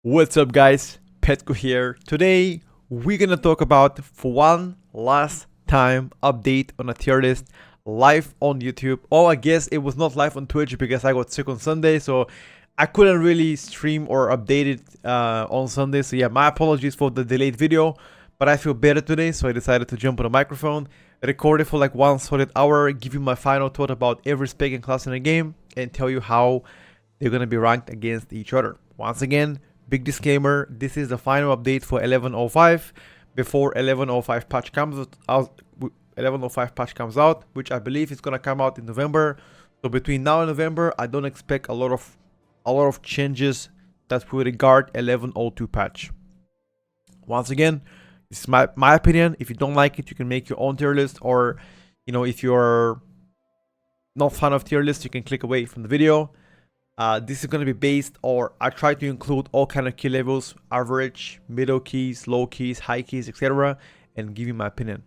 What's up guys, Petko here. Today we're gonna talk about for one last time update on a tier list live on YouTube. Oh, I guess it was not live on Twitch because I got sick on Sunday, so I couldn't really stream or update it on Sunday. So yeah, my apologies for the delayed video, but I feel better today, so I decided to jump on a microphone, record it for like 1 solid hour, give you my final thought about every spec and class in the game, and tell you how they're gonna be ranked against each other. Once again, big disclaimer, this is the final update for 11.05 before 11.05 patch comes out. 11.05 patch comes out, which I believe is gonna come out in November. So between now and November, I don't expect a lot of changes that will regard 11.02 patch. Once again, this is my opinion. If you don't like it, you can make your own tier list, or if you're not fan of tier list, you can click away from the video. This is going to be based, or I try to include all kind of key levels, average, middle keys, low keys, high keys, etc., and give you my opinion.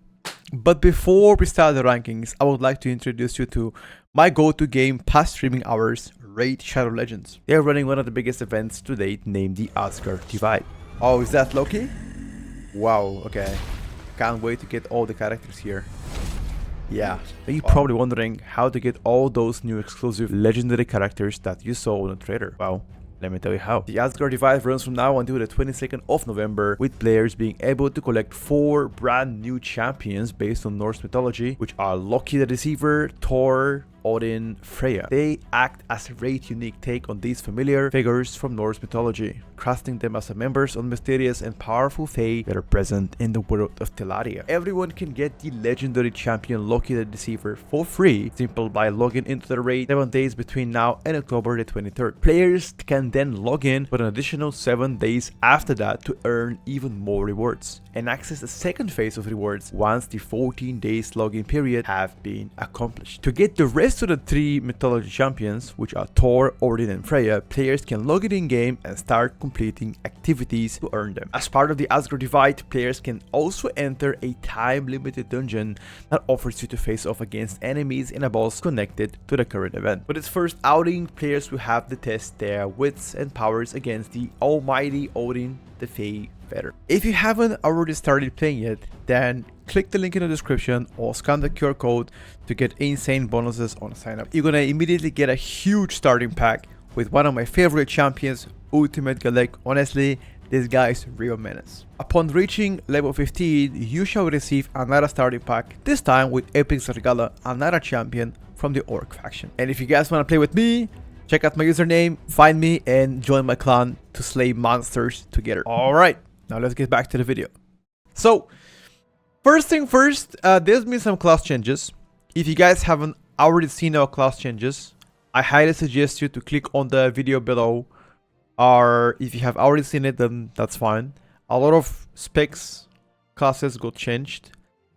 But before we start the rankings, I would like to introduce you to my go-to game past streaming hours, Raid Shadow Legends. They're running one of the biggest events to date, named the Asgard Divide. Oh, is that Loki? Wow, okay. Can't wait to get all the characters here. Yeah, you're probably wondering how to get all those new exclusive legendary characters that you saw on the trailer. Well, let me tell you how. The Asgard Divide runs from now until the 22nd of November, with players being able to collect 4 brand new champions based on Norse mythology, which are Loki the Deceiver, Thor, Odin, Freya. They act as a great unique take on these familiar figures from Norse mythology, casting them as members of mysterious and powerful fae that are present in the world of Tellaria. Everyone can get the legendary champion Loki the Deceiver for free, simple by logging into the raid 7 days between now and October the 23rd. Players can then log in for an additional 7 days after that to earn even more rewards, and access the second phase of rewards once the 14 days login period have been accomplished. To get the rest of the 3 mythology champions, which are Thor, Odin, and Freya, players can log in game and start completing activities to earn them. As part of the Asgard Divide, players can also enter a time-limited dungeon that offers you to face off against enemies in a boss connected to the current event. For its first outing, players will have to test their wits and powers against the almighty Odin, the Fae Fetter. If you haven't already started playing yet, then click the link in the description or scan the QR code to get insane bonuses on sign up. You're gonna immediately get a huge starting pack with one of my favorite champions, Ultimate Galek. Honestly, this guy is real menace. Upon reaching level 15, you shall receive another starting pack, this time with Epic Regala, another champion from the Orc faction. And if you guys wanna play with me, check out my username, find me, and join my clan to slay monsters together. Alright, now let's get back to the video. So, first thing first, there's been some class changes. If you guys haven't already seen our class changes, I highly suggest you to click on the video below. Or if you have already seen it, then that's fine. A lot of specs classes got changed.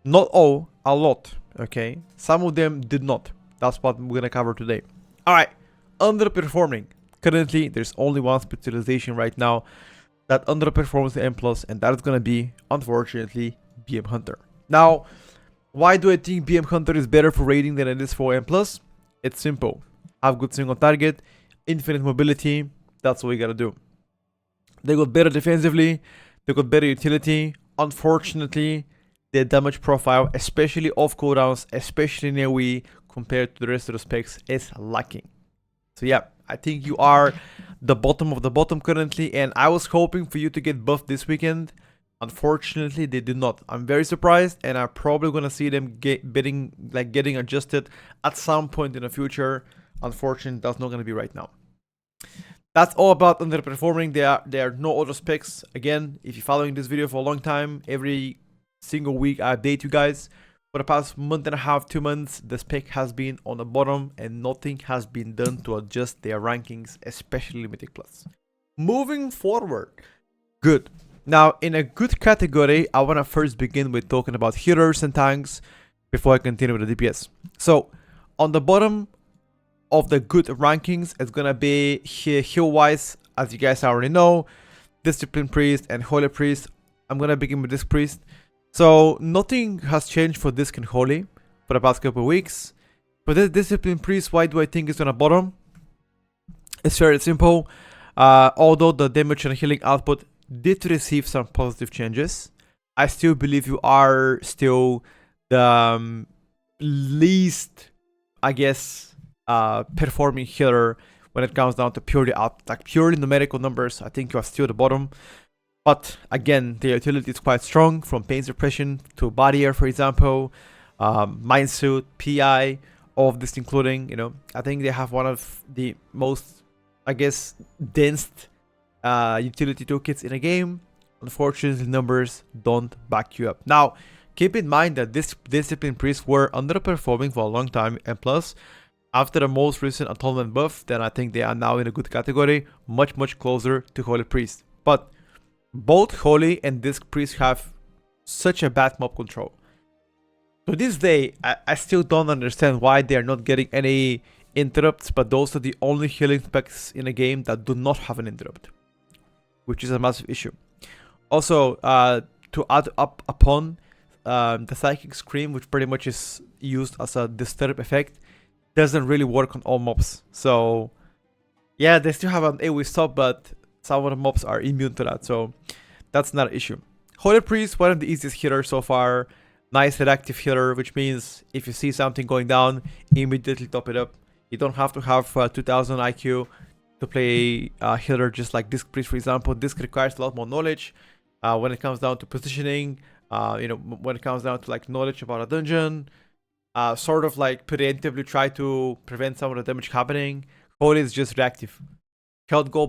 Not all, a lot, okay? Some of them did not. That's what we're gonna cover today. Alright, underperforming. Currently, there's only one specialization right now that underperforms the M+, and that is gonna be, unfortunately, BM Hunter. Now, why do I think BM Hunter is better for raiding than it is for M+? It's simple. Have good single target, infinite mobility, that's what we gotta do. They got better defensively, they got better utility. Unfortunately, their damage profile, especially off cooldowns, especially in AoE, compared to the rest of the specs, is lacking. So yeah, I think you are the bottom of the bottom currently, and I was hoping for you to get buffed this weekend. Unfortunately, they did not. I'm very surprised, and I'm probably gonna see them getting adjusted at some point in the future. Unfortunately, that's not gonna be right now. That's all about underperforming. There are no other specs. Again, if you're following this video for a long time, every single week I update you guys. For the past month and a half, 2 months, the spec has been on the bottom and nothing has been done to adjust their rankings, especially Mythic Plus. Moving forward, good. Now, in a good category, I want to first begin with talking about healers and tanks before I continue with the DPS. So, on the bottom of the good rankings, it's gonna be here heal-wise, as you guys already know, Discipline Priest and Holy Priest. I'm gonna begin with this Priest. So nothing has changed for Disc and Holy for the past couple of weeks. For this Discipline Priest, why do I think it's on the bottom? It's very simple. Although the damage and healing output did receive some positive changes, I still believe you are still the least, I guess, performing healer when it comes down to purely numerical numbers. I think you are still the bottom. But again, the utility is quite strong, from pain suppression to body air, for example, mind suit, PI, all of this including, I think they have one of the most, I guess, dense utility toolkits in a game. Unfortunately, numbers don't back you up. Now, keep in mind that this discipline priests were underperforming for a long time, and plus, after the most recent atonement buff, then I think they are now in a good category, much closer to holy priest. But both holy and disc priest have such a bad mob control. To this day, I still don't understand why they are not getting any interrupts, but those are the only healing specs in a game that do not have an interrupt, which is a massive issue. Also, to add up upon the Psychic Scream, which pretty much is used as a disturb effect, doesn't really work on all mobs. So yeah, they still have an AoE stop, but some of the mobs are immune to that, so that's not an issue. Holy Priest, one of the easiest healers so far. Nice reactive healer, which means if you see something going down, immediately top it up. You don't have to have 2000 IQ to play healer just like Disc Priest, for example. Disc requires a lot more knowledge when it comes down to positioning, when it comes down to like knowledge about a dungeon, sort of like preemptively try to prevent some of the damage happening. Holy is just reactive. Health go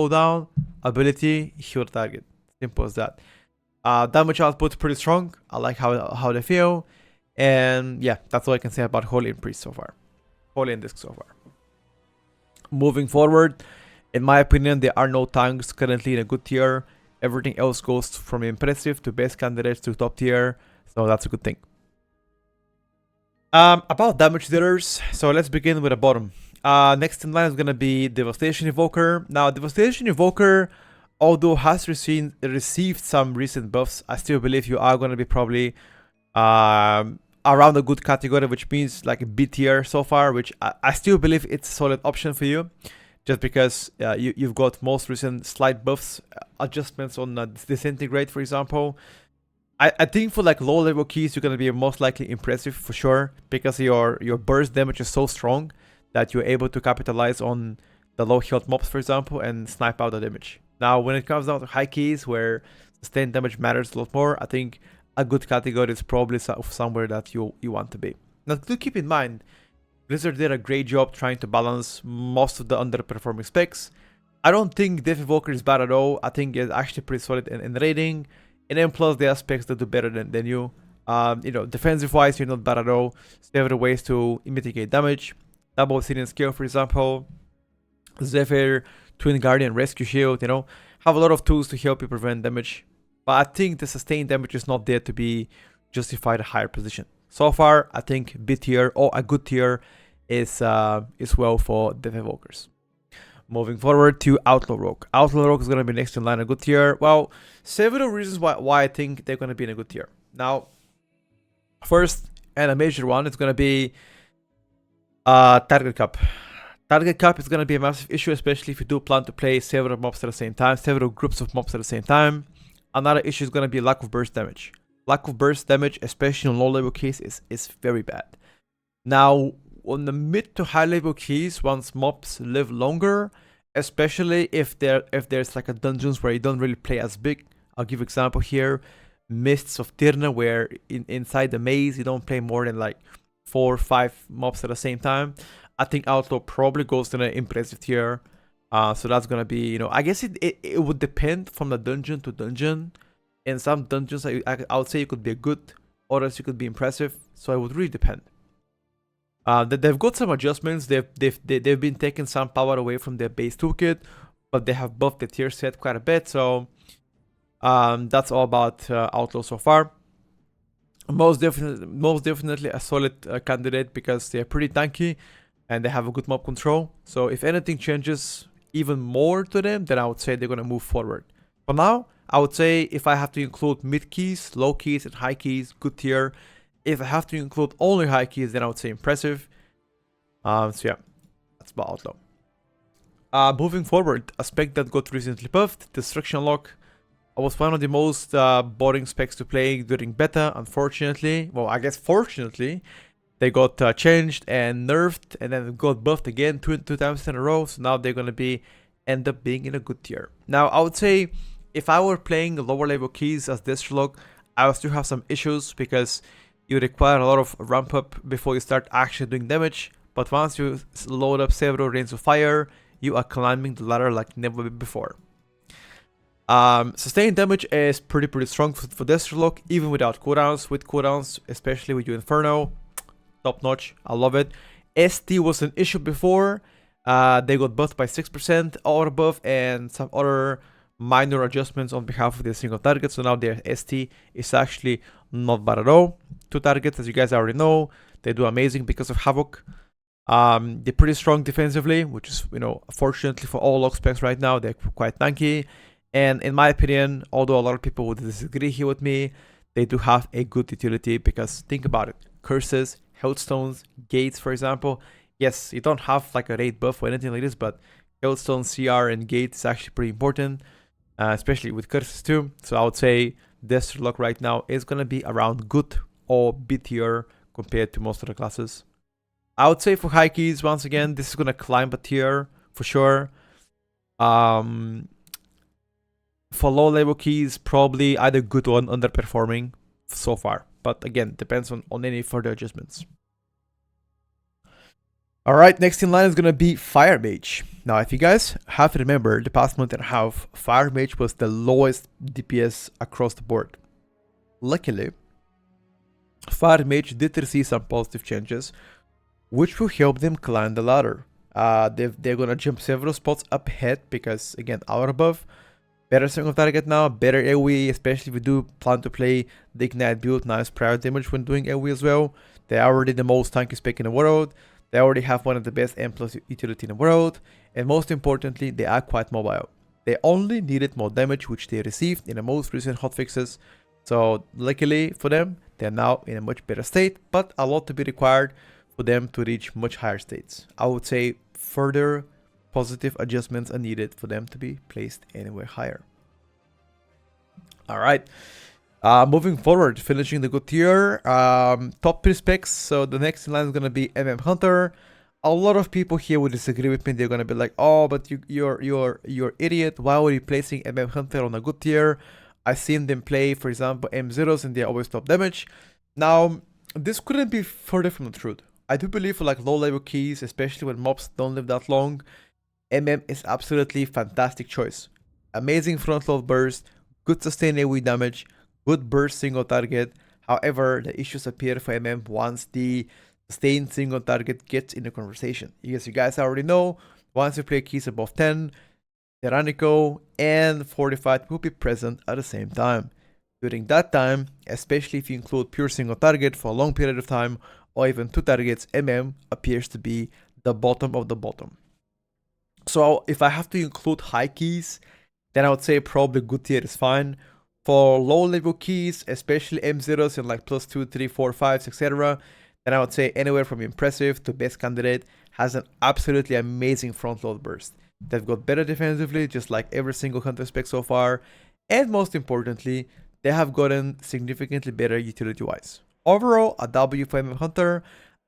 down, ability, heal target. Simple as that. Damage output pretty strong. I like how they feel. And yeah, that's all I can say about Holy and Priest so far. Holy and Disc so far. Moving forward, in my opinion, there are no tanks currently in a good tier. Everything else goes from impressive to best candidates to top tier. So that's a good thing. About damage dealers, so let's begin with the bottom. Next in line is gonna be Devastation Evoker. Now, Devastation Evoker, although has received some recent buffs, I still believe you are gonna be probably around a good category, which means like a B tier so far, which I still believe it's a solid option for you, just because you've got most recent slight buffs, adjustments on Disintegrate, for example. I think for like low level keys, you're gonna be most likely impressive for sure, because your burst damage is so strong that you're able to capitalize on the low health mobs, for example, and snipe out the damage. Now, when it comes down to high keys, where sustained damage matters a lot more, I think a good category is probably somewhere that you want to be. Now, do keep in mind, Blizzard did a great job trying to balance most of the underperforming specs. I don't think Dev Evoker is bad at all. I think it's actually pretty solid in rating. And then plus the aspects that do better than you. Defensive wise, you're not bad at all. Several ways to mitigate damage. Double Obsidian Scale, for example. Zephyr, Twin Guardian, Rescue Shield, have a lot of tools to help you prevent damage. But I think the sustained damage is not there to be justified a higher position. So far, I think B tier or a good tier is well for Dev Evokers. Moving forward to Outlaw Rogue. Outlaw Rogue is going to be next in line a good tier. Well, several reasons why I think they're going to be in a good tier. Now, first, and a major one, it's going to be Target Cap. Target Cap is going to be a massive issue, especially if you do plan to play several mobs at the same time, several groups of mobs at the same time. Another issue is going to be lack of burst damage. Lack of burst damage, especially on low level keys, is very bad. Now, on the mid to high level keys, once mobs live longer, especially if there's like a dungeons where you don't really play as big. I'll give example here, Mists of Tirna, where inside the maze you don't play more than like 4 or 5 mobs at the same time. I think Outlaw probably goes to an impressive tier. So that's gonna be, I guess it would depend from the dungeon to dungeon. In some dungeons, I would say you could be good, others you could be impressive. So it would really depend. They've got some adjustments. They've been taking some power away from their base toolkit, but they have buffed the tier set quite a bit. So that's all about Outlaw so far. Most definitely a solid candidate, because they're pretty tanky and they have a good mob control. So if anything changes even more to them, then I would say they're gonna move forward. For now, I would say if I have to include mid keys, low keys, and high keys, good tier. If I have to include only high keys, then I would say impressive. So yeah, that's about Outlaw. Moving forward, a spec that got recently buffed, Destruction Lock. Was one of the most boring specs to play during beta, unfortunately. Well, I guess fortunately, they got changed and nerfed, and then got buffed again two times in a row. So now they're gonna end up being in a good tier. Now, I would say if I were playing lower level keys as Destrolog, I would still have some issues because you require a lot of ramp up before you start actually doing damage. But once you load up several Rains of Fire, you are climbing the ladder like never before. Sustained damage is pretty strong for Destrolog, even without cooldowns. With cooldowns, especially with your Inferno, top notch. I love it. ST was an issue before. They got buffed by 6% or above, and some other minor adjustments on behalf of their single target. So now their ST is actually not bad at all. 2 targets, as you guys already know, they do amazing because of Havoc. They're pretty strong defensively, which is, fortunately for all log specs right now, they're quite tanky. And in my opinion, although a lot of people would disagree here with me, they do have a good utility because think about it. Curses, Hailstones, Gates, for example. Yes, you don't have like a raid buff or anything like this, but Hailstone, CR, and Gate is actually pretty important, especially with curses too. So I would say Destrolog right now is going to be around good or B tier compared to most of the classes. I would say for high keys, once again, this is going to climb a tier for sure. For low level keys, probably either good or underperforming so far. But again, depends on any further adjustments. Alright, next in line is going to be Fire Mage. Now, if you guys have to remember, the past month and a half, Fire Mage was the lowest DPS across the board. Luckily, Fire Mage did receive some positive changes, which will help them climb the ladder. They're going to jump several spots up ahead because, again, out above. Better single target now, better AoE, especially if you do plan to play the Ignite build, nice prior damage when doing AoE as well. They are already the most tanky spec in the world. They already have one of the best M+ utility in the world. And most importantly, they are quite mobile. They only needed more damage, which they received in the most recent hotfixes. So luckily for them, they're now in a much better state, but a lot to be required for them to reach much higher states. I would say further positive adjustments are needed for them to be placed anywhere higher. Alright, moving forward, finishing the good tier, top 3 specs. So the next in line is going to be Hunter. A lot of people here will disagree with me. They're going to be like, oh, but you're idiot. Why are you placing Hunter on a good tier? I've seen them play, for example, M0s and they're always top damage. Now, this couldn't be further from the truth. I do believe for like low level keys, especially when mobs don't live that long, is absolutely fantastic choice. Amazing front load burst, good sustained AoE damage, good burst single target. However, the issues appear for once the sustained single target gets in the conversation. As you guys already know, once you play keys above 10, Tyrannical and Fortified will be present at the same time. During that time, especially if you include pure single target for a long period of time, or even 2 targets, appears to be the bottom of the bottom. So if I have to include high keys, then I would say probably good tier is fine. For low level keys, especially M0s and like +2, 3, 4, 5, etc., then I would say anywhere from impressive to best candidate has an absolutely amazing front load burst. They've got better defensively, just like every single Hunter spec so far. And most importantly, they have gotten significantly better utility-wise. Overall, a W for Hunter.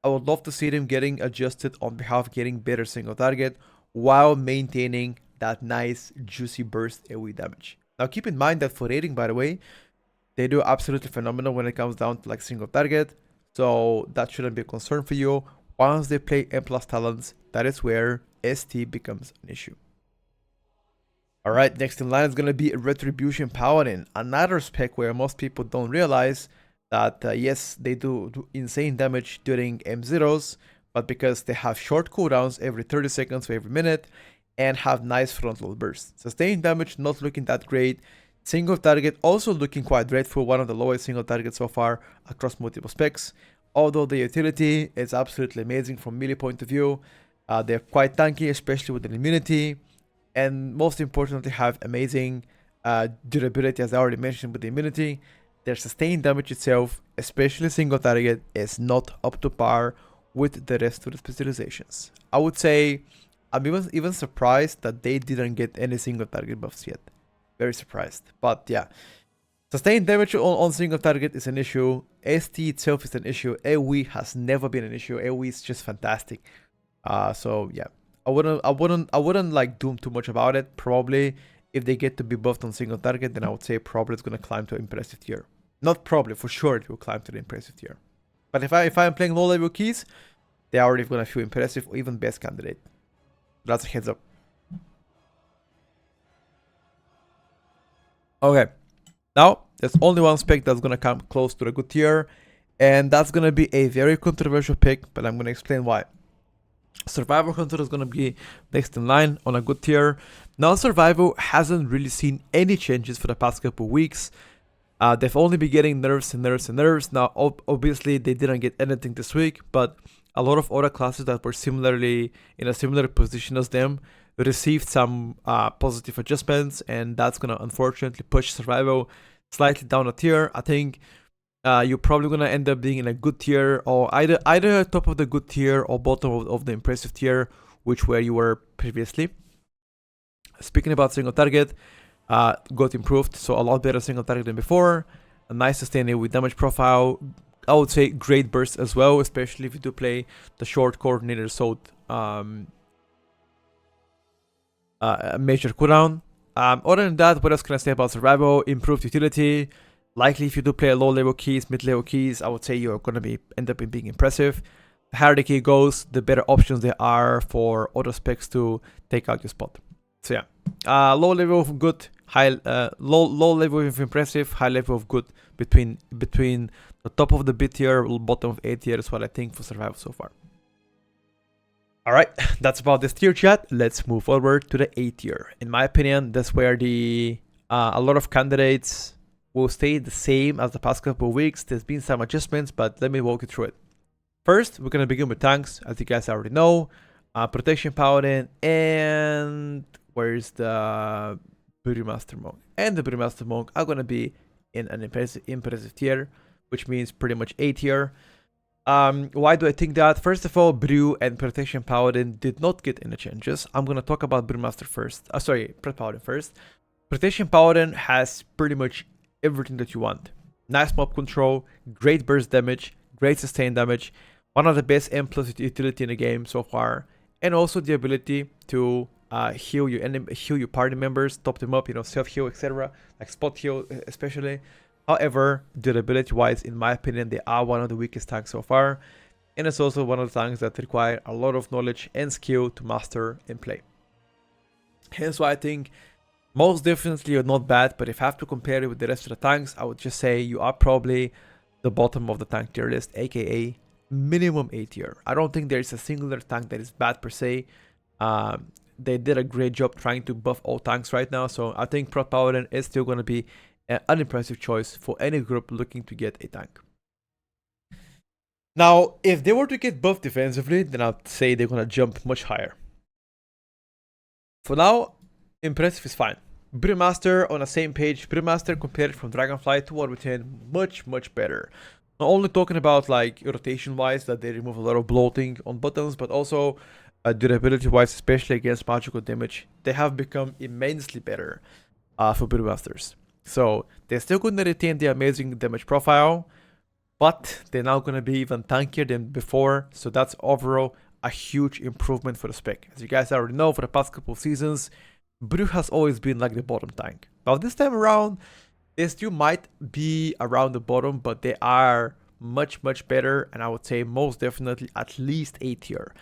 I would love to see them getting adjusted on behalf of getting better single target while maintaining that nice juicy burst AoE damage. Now keep in mind that for raiding, by the way, they do absolutely phenomenal when it comes down to like single target. So that shouldn't be a concern for you. Once they play M+ talents, that is where ST becomes an issue. Alright, next in line is going to be Retribution Paladin, another spec where most people don't realize that yes, they do insane damage during M0s, but because they have short cooldowns every 30 seconds or every minute, and have nice front load bursts. Sustained damage not looking that great. Single target also looking quite great for one of the lowest single targets so far across multiple specs. Although the utility is absolutely amazing from melee point of view. They're quite tanky, especially with an immunity. And most importantly, have amazing durability, as I already mentioned with the immunity. Their sustained damage itself, especially single target, is not up to par with the rest of the specializations. I would say I'm even surprised that they didn't get any single target buffs yet. Very surprised. But yeah. Sustained damage on single target is an issue. ST itself is an issue. AoE has never been an issue. AoE is just fantastic. So yeah. I wouldn't like doom too much about it. Probably if they get to be buffed on single target, then I would say probably it's gonna climb to impressive tier. Not probably, for sure it will climb to the impressive tier. But if I'm playing low level keys, they are already gonna feel impressive or even best candidate. That's a heads up. Okay. Now, there's only one spec that's gonna come close to the good tier, and that's gonna be a very controversial pick, but I'm gonna explain why. Survival Hunter is gonna be next in line on a good tier. Now, Survival hasn't really seen any changes for the past couple weeks. They've only been getting nerfs and nerfs and nerfs. Now, obviously, they didn't get anything this week, but a lot of other classes that were similarly in a similar position as them received some positive adjustments, and that's gonna unfortunately push Survival slightly down a tier. I think you're probably gonna end up being in a good tier, or either top of the good tier or bottom of the impressive tier, which where you were previously. Speaking about single target, got improved, so a lot better single target than before. A nice sustained with damage profile. I would say great burst as well, especially if you do play the short coordinator sword major cooldown. Other than that, what else can I say about Survival? Improved utility. Likely if you do play low level keys, mid level keys, I would say you're gonna end up being impressive. The higher the key goes, the better options there are for other specs to take out your spot. So yeah, low level of good, low level of impressive, high level of good between the top of the B tier, bottom of A tier is what I think for Survival so far. Alright, that's about this tier chat. Let's move forward to the A tier. In my opinion, that's where the a lot of candidates will stay the same as the past couple of weeks. There's been some adjustments, but let me walk you through it. First, we're gonna begin with tanks, as you guys already know. Protection Paladin, and where's the Brewmaster Monk? And the Brewmaster Monk are gonna be in an impressive tier, which means pretty much A tier. Why do I think that? First of all, Brew and Protection Paladin did not get any changes. I'm gonna talk about Brewmaster first. Pret Paladin first. Protection Paladin has pretty much everything that you want. Nice mob control, great burst damage, great sustain damage, one of the best M+ utility in the game so far, and also the ability to heal your party members, top them up, self heal, etc. Like spot heal, especially. However, durability-wise, in my opinion, they are one of the weakest tanks so far, and it's also one of the tanks that require a lot of knowledge and skill to master and play. Hence why I think most definitely you're not bad, but if I have to compare it with the rest of the tanks, I would just say you are probably the bottom of the tank tier list, aka minimum A tier. I don't think there is a singular tank that is bad per se. They did a great job trying to buff all tanks right now, so I think Prot Paladin is still going to be an unimpressive choice for any group looking to get a tank. Now, if they were to get buffed defensively, then I'd say they're going to jump much higher. For now, impressive is fine. Brewmaster on the same page. Brewmaster compared from Dragonfly to War Within, much better. Not only talking about like rotation wise that they remove a lot of bloating on buttons, but also durability wise, especially against magical damage, they have become immensely better for Brewmasters. So they're still going to retain the amazing damage profile, but they're now going to be even tankier than before. So that's overall a huge improvement for the spec. As you guys already know, for the past couple of seasons, Brew has always been like the bottom tank. Now this time around, they still might be around the bottom, but they are much better, and I would say most definitely at least A tier.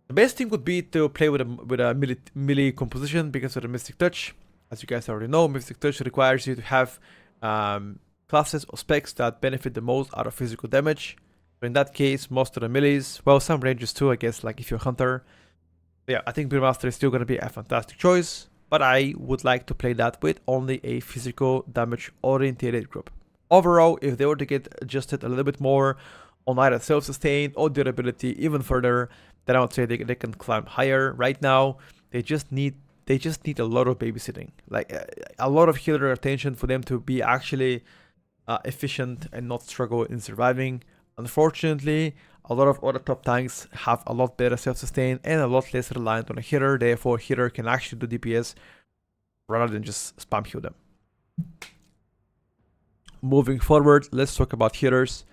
The best thing would be to play with a melee composition because of the Mystic Touch. As you guys already know, Mystic Touch requires you to have classes or specs that benefit the most out of physical damage. So in that case, most of the melees, well, some ranges too, I guess, like if you're a hunter. But yeah, I think Brewmaster is still going to be a fantastic choice, but I would like to play that with only a physical damage oriented group. Overall, if they were to get adjusted a little bit more on either self-sustain or durability even further, then I would say they can climb higher. Right now, they just need a lot of babysitting, like a lot of healer attention for them to be actually efficient and not struggle in surviving. Unfortunately, a lot of other top tanks have a lot better self-sustain and a lot less reliant on a hitter. Therefore, hitter can actually do DPS rather than just spam heal them. Moving forward, let's talk about healers.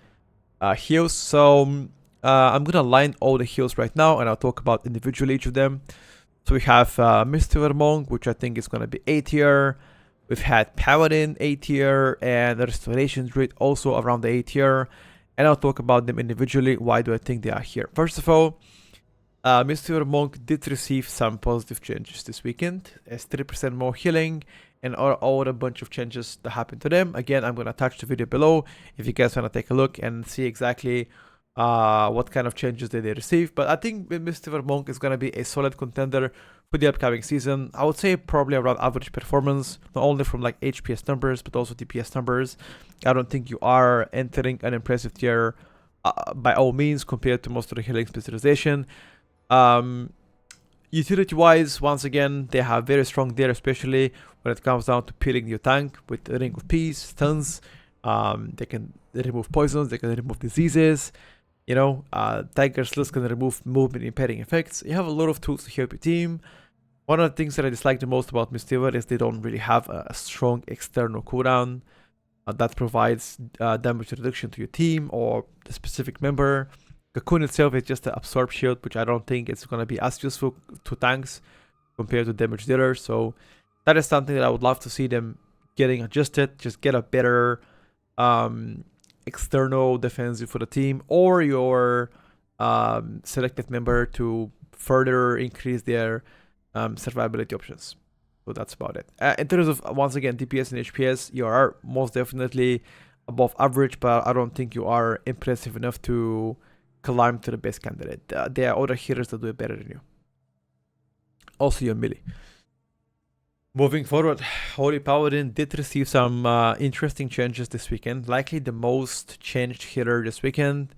Heals. So I'm gonna line all the heals right now, and I'll talk about individually each of them. So we have Mistweaver Monk, which I think is gonna be A tier. We've had Paladin A tier, and Restoration Druid also around the A tier. And I'll talk about them individually. Why do I think they are here? First of all, Mistweaver Monk did receive some positive changes this weekend, as 3% more healing, and all a bunch of changes that happened to them. Again, I'm going to attach the video below if you guys want to take a look and see exactly what kind of changes they receive. But I think Mistweaver Monk is going to be a solid contender for the upcoming season. I would say probably around average performance, not only from like HPS numbers, but also DPS numbers. I don't think you are entering an impressive tier by all means compared to most of the healing specialization. Utility wise, once again, they have very strong there, especially when it comes down to peeling your tank with the Ring of Peace, stuns. They can remove poisons, they can remove diseases. You know, Tiger's List can remove movement impairing effects. You have a lot of tools to help your team. One of the things that I dislike the most about Mistweaver is they don't really have a strong external cooldown that provides damage reduction to your team or the specific member. Cocoon itself is just an absorb shield, which I don't think is going to be as useful to tanks compared to damage dealers. So that is something that I would love to see them getting adjusted. Just get a better external defensive for the team or your selected member to further increase their survivability options. So that's about it. In terms of, once again, DPS and HPS, you are most definitely above average, but I don't think you are impressive enough to climb to the best candidate. There are other healers that do it better than you. Also your melee. Moving forward, Holy Paladin did receive some interesting changes this weekend. Likely the most changed healer this weekend.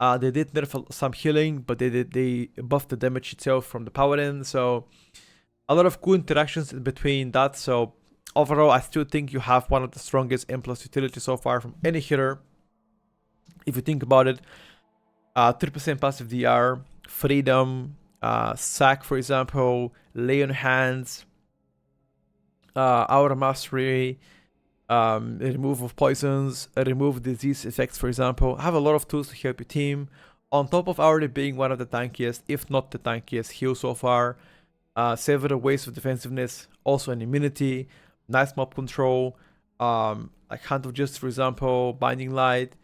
They did nerf some healing, but they buffed the damage itself from the Paladin. So a lot of cool interactions between that. So overall, I still think you have one of the strongest M+ utility so far from any healer. If you think about it, 3% passive DR, freedom, sack, for example, lay on hands, aura mastery, remove of poisons, remove disease effects, for example. Have a lot of tools to help your team. On top of already being one of the tankiest, if not the tankiest heal so far. Several ways of defensiveness, also an immunity, nice mob control, like Hand of Justice, for example, Binding Light,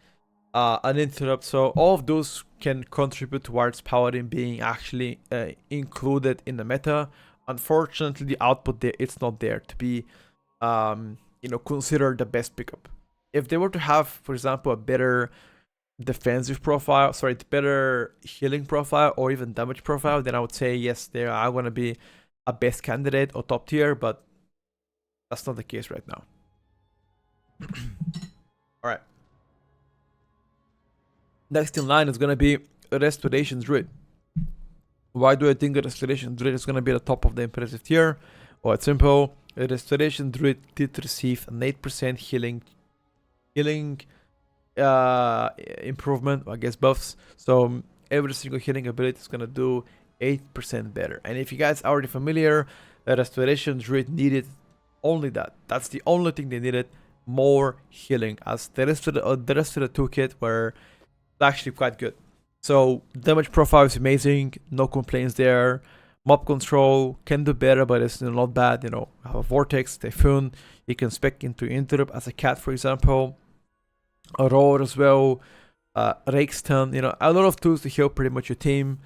an interrupt. So all of those can contribute towards Paladin being actually included in the meta. Unfortunately, the output there, it's not there to be considered the best pickup. If they were to have, for example, a better defensive profile, better healing profile or even damage profile, then I would say yes, they are going to be a best candidate or top tier, but that's not the case right now. All right. Next in line is going to be Restoration Druid. Why do I think the Restoration Druid is going to be at the top of the impressive tier? Well, it's simple. Restoration Druid did receive an 8% healing improvement, I guess buffs. So every single healing ability is going to do 8% better. And if you guys are already familiar, the Restoration Druid needed only that. That's the only thing they needed, more healing, as the rest of the toolkit were actually quite good. So damage profile is amazing, no complaints there. Mob control can do better, but it's not bad. You know, have a Vortex, Typhoon, you can spec into Interrupt as a cat, for example. A Roar as well, Rake Stun, a lot of tools to heal pretty much your team.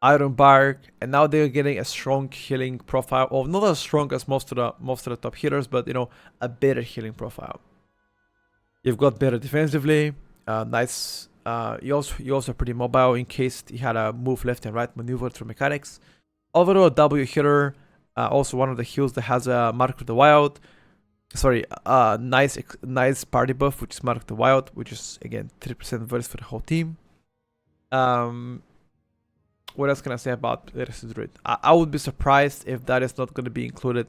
Iron Bark, and now they're getting a strong healing profile, or not as strong as most of the top healers, but a better healing profile. You've got better defensively, nice. You also pretty mobile in case he had a move left and right maneuver through mechanics. Overall, W healer, also one of the heals that has a Mark of the Wild. Sorry, nice party buff, which is Mark of the Wild, which is again 3% verse for the whole team. What else can I say about Restoration Druid? I would be surprised if that is not going to be included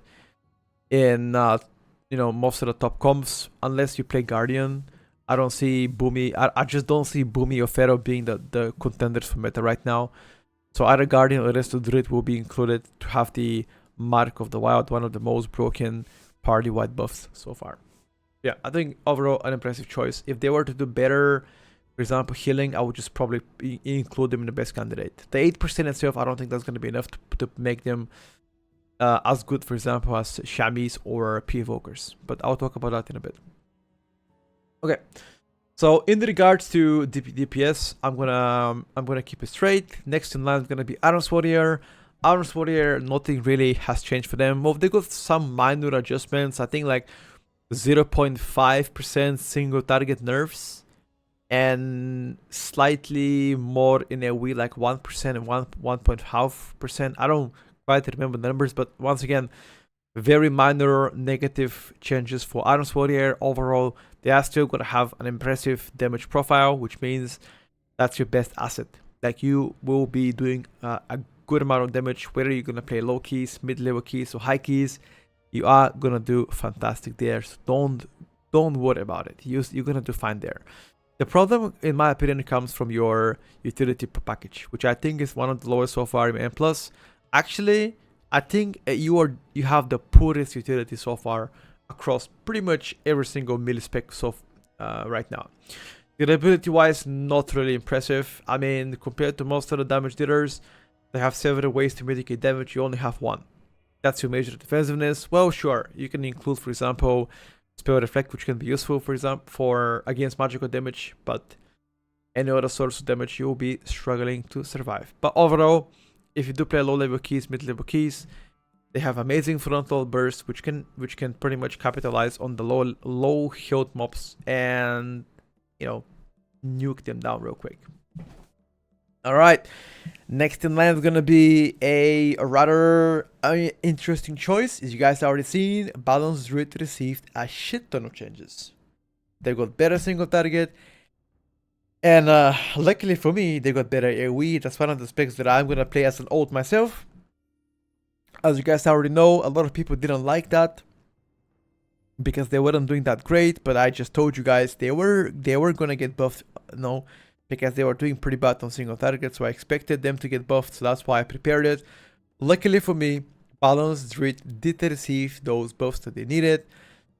in most of the top comps, unless you play Guardian. I don't see Boomy. I just don't see Boomy or Pharaoh being the contenders for meta right now. So either Guardian or Resto Druid will be included to have the Mark of the Wild, one of the most broken party wide buffs so far. Yeah, I think overall an impressive choice. If they were to do better, for example, healing, I would just probably include them in the best candidate. The 8% itself, I don't think that's going to be enough to make them as good, for example, as Shamis or P-Evokers. But I'll talk about that in a bit. Okay, so in regards to DPS, I'm gonna keep it straight. Next in line is gonna be Arms Warrior. Arms Warrior, nothing really has changed for them. Well, they got some minor adjustments. I think like 0.5% single target nerfs, and slightly more in AoE, like 1% and 1.5%. I don't quite remember the numbers, but once again, very minor negative changes for Arms Warrior. Overall, they are still going to have an impressive damage profile, which means that's your best asset. Like, you will be doing a good amount of damage, whether you're going to play low keys, mid-level keys, or high keys. You are going to do fantastic there, so don't worry about it. You're going to do fine there. The problem, in my opinion, comes from your utility per package, which I think is one of the lowest so far in M+. Actually, I think you have the poorest utility so far across pretty much every single mil-spec right now. Durability wise, not really impressive. I mean, compared to most of the damage dealers, they have several ways to mitigate damage. You only have one. That's your major defensiveness. Well, sure, you can include, for example, Spell Reflect, which can be useful, for example, against magical damage, but any other source of damage, you'll be struggling to survive. But overall, if you do play low-level keys, mid-level keys, they have amazing frontal burst, which can pretty much capitalize on the low health mobs and, you know, nuke them down real quick. All right, next in line is gonna be a rather interesting choice. As you guys already seen, Balance Druid received a shit ton of changes. They got better single target. And luckily for me, they got better AoE. That's one of the specs that I'm going to play as an ult myself. As you guys already know, a lot of people didn't like that because they weren't doing that great. But I just told you guys they were going to get buffed, because they were doing pretty bad on single target. So I expected them to get buffed. So that's why I prepared it. Luckily for me, Balance Druid did receive those buffs that they needed.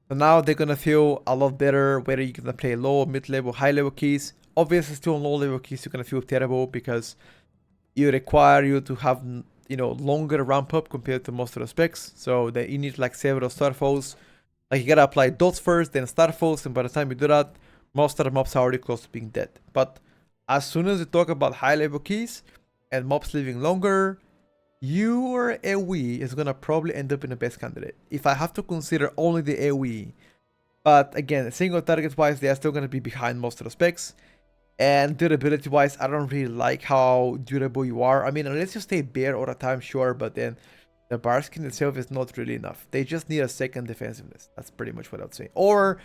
So now they're going to feel a lot better, whether you're going to play low, mid-level, high-level keys. Obviously, still on low-level keys, you're going to feel terrible because you require you to have, longer ramp-up compared to most of the specs. So that you need like several Starfalls. Like, you got to apply dots first, then Starfalls, and by the time you do that, most of the mobs are already close to being dead. But as soon as you talk about high-level keys and mobs living longer, your AoE is going to probably end up in the best candidate. If I have to consider only the AoE. But again, single target wise, they are still going to be behind most of the specs. And durability wise, I don't really like how durable you are. I mean, unless you stay bare all the time, sure, but then the bar skin itself is not really enough. They just need a second defensiveness. That's pretty much what I would say. Or